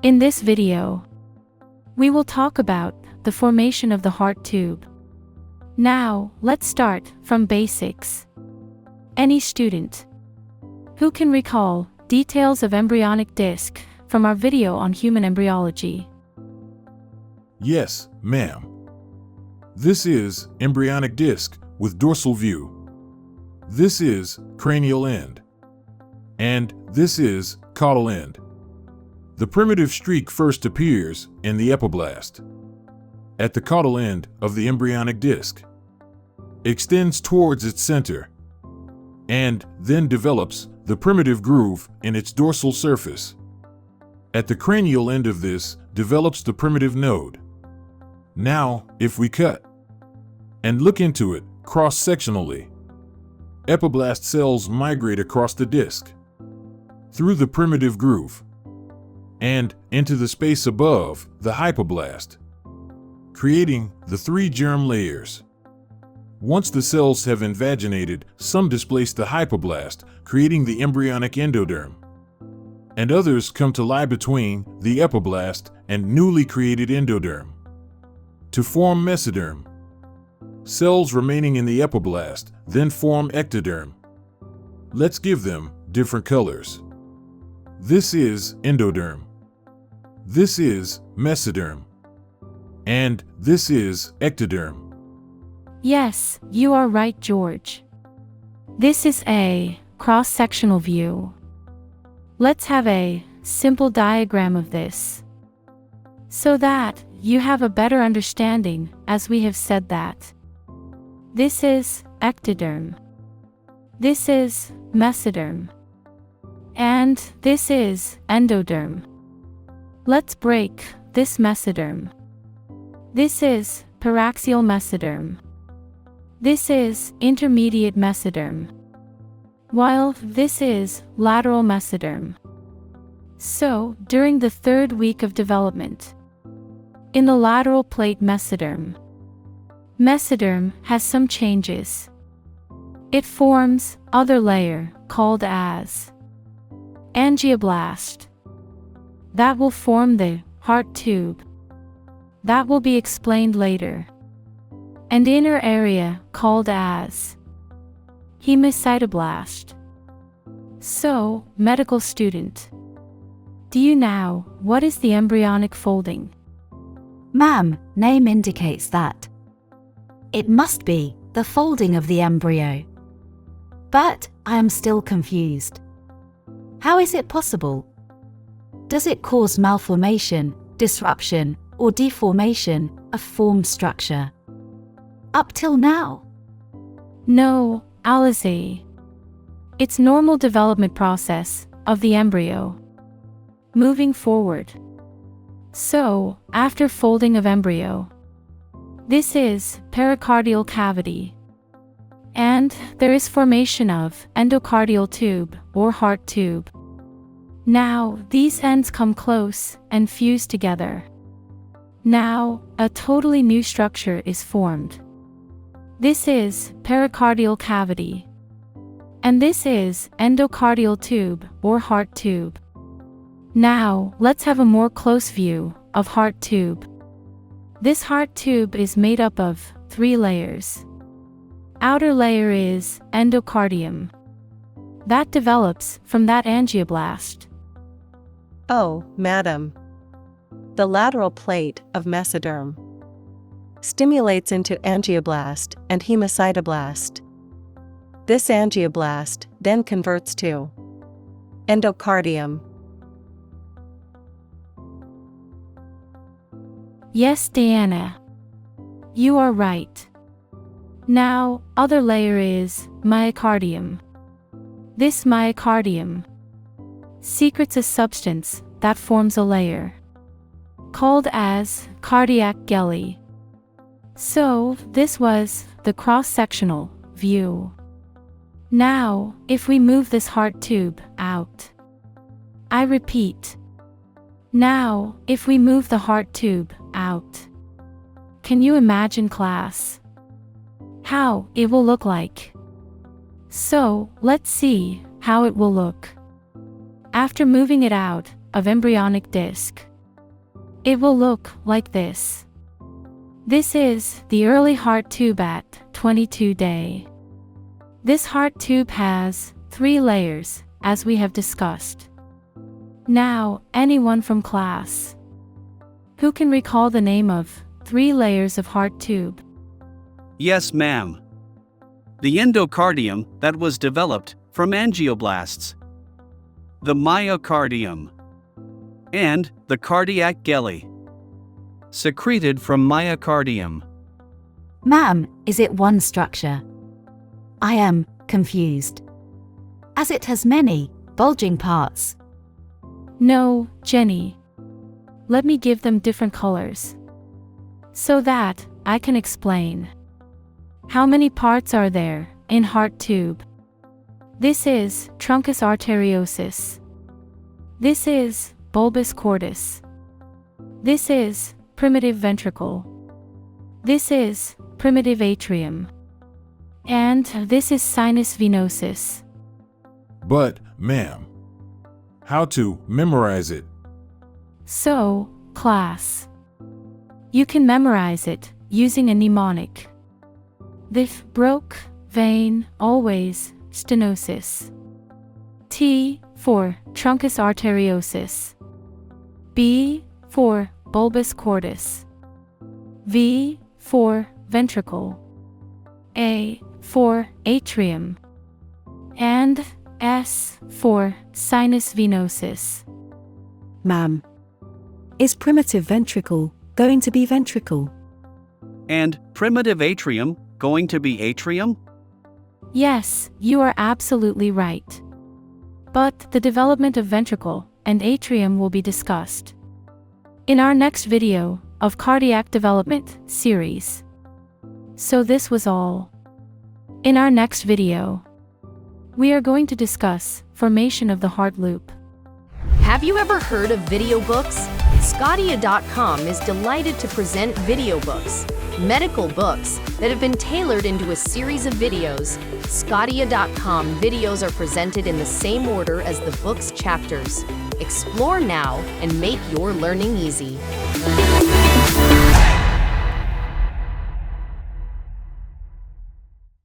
In this video, we will talk about the formation of the heart tube. Now, let's start from basics. Any student who can recall details of embryonic disc from our video on human embryology? Yes, ma'am. This is embryonic disc with dorsal view. This is cranial end. And this is caudal end. The primitive streak first appears in the epiblast, at the caudal end of the embryonic disc, extends towards its center, and then develops the primitive groove in its dorsal surface. At the cranial end of this develops the primitive node. Now, if we cut and look into it cross-sectionally, epiblast cells migrate across the disc, through the primitive groove, and into the space above the hypoblast, creating the three germ layers. Once the cells have invaginated, some displace the hypoblast, creating the embryonic endoderm, and others come to lie between the epiblast and newly created endoderm to form mesoderm. Cells remaining in the epiblast then form ectoderm. Let's give them different colors. This is endoderm. This is mesoderm. And this is ectoderm. Yes, you are right, George. This is a cross-sectional view. Let's have a simple diagram of this, so that you have a better understanding, as we have said that. This is ectoderm. This is mesoderm. And this is endoderm. Let's break this mesoderm. This is paraxial mesoderm. This is intermediate mesoderm, while this is lateral mesoderm. So, during the third week of development, in the lateral plate mesoderm has some changes. It forms other layer called as angioblast. That will form the heart tube. That will be explained later. And inner area called as hemocytoblast. So, medical student, do you know what is the embryonic folding? Ma'am, name indicates that. It must be the folding of the embryo. But I am still confused. How is it possible? Does it cause malformation, disruption, or deformation of formed structure? Up till now? No, Alize. It's normal development process of the embryo, moving forward. So, after folding of embryo, this is pericardial cavity. And there is formation of endocardial tube or heart tube. Now, these ends come close and fuse together. Now, a totally new structure is formed. This is pericardial cavity. And this is endocardial tube or heart tube. Now, let's have a more close view of heart tube. This heart tube is made up of 3 layers. Outer layer is endocardium. That develops from that angioblast. Oh, madam. The lateral plate of mesoderm stimulates into angioblast and hemocytoblast. This angioblast then converts to endocardium. Yes, Diana. You are right. Now, other layer is myocardium. This myocardium secretes a substance that forms a layer called as cardiac jelly. So, this was the cross-sectional view. Now, if we move this heart tube out, I repeat. Now, if we move the heart tube out, can you imagine, class, how it will look like? So, let's see how it will look after moving it out of embryonic disc. It will look like this. This is the early heart tube at 22 day. This heart tube has 3 layers, as we have discussed. Now, anyone from class who can recall the name of 3 layers of heart tube? Yes, ma'am. The endocardium that was developed from angioblasts, the myocardium, and the cardiac jelly, secreted from myocardium. Ma'am, is it one structure? I am confused, as it has many bulging parts. No, Jenny. Let me give them different colors, so that I can explain. How many parts are there in heart tube? This is truncus arteriosus. This is bulbus cordis. This is primitive ventricle. This is primitive atrium. And this is sinus venosus. But, ma'am, how to memorize it? So, class, you can memorize it using a mnemonic. This broke vein always stenosis. T for truncus arteriosus. B for bulbus cordis. V for ventricle. A for atrium. And S for sinus venosus. Ma'am, is primitive ventricle going to be ventricle? And primitive atrium going to be atrium? Yes, you are absolutely right. But the development of ventricle and atrium will be discussed in our next video of cardiac development series. So this was all. In our next video, we are going to discuss formation of the heart loop. Have you ever heard of video books? sqadia.com is delighted to present video books, medical books that have been tailored into a series of videos. sqadia.com videos are presented in the same order as the book's chapters. Explore now and make your learning easy.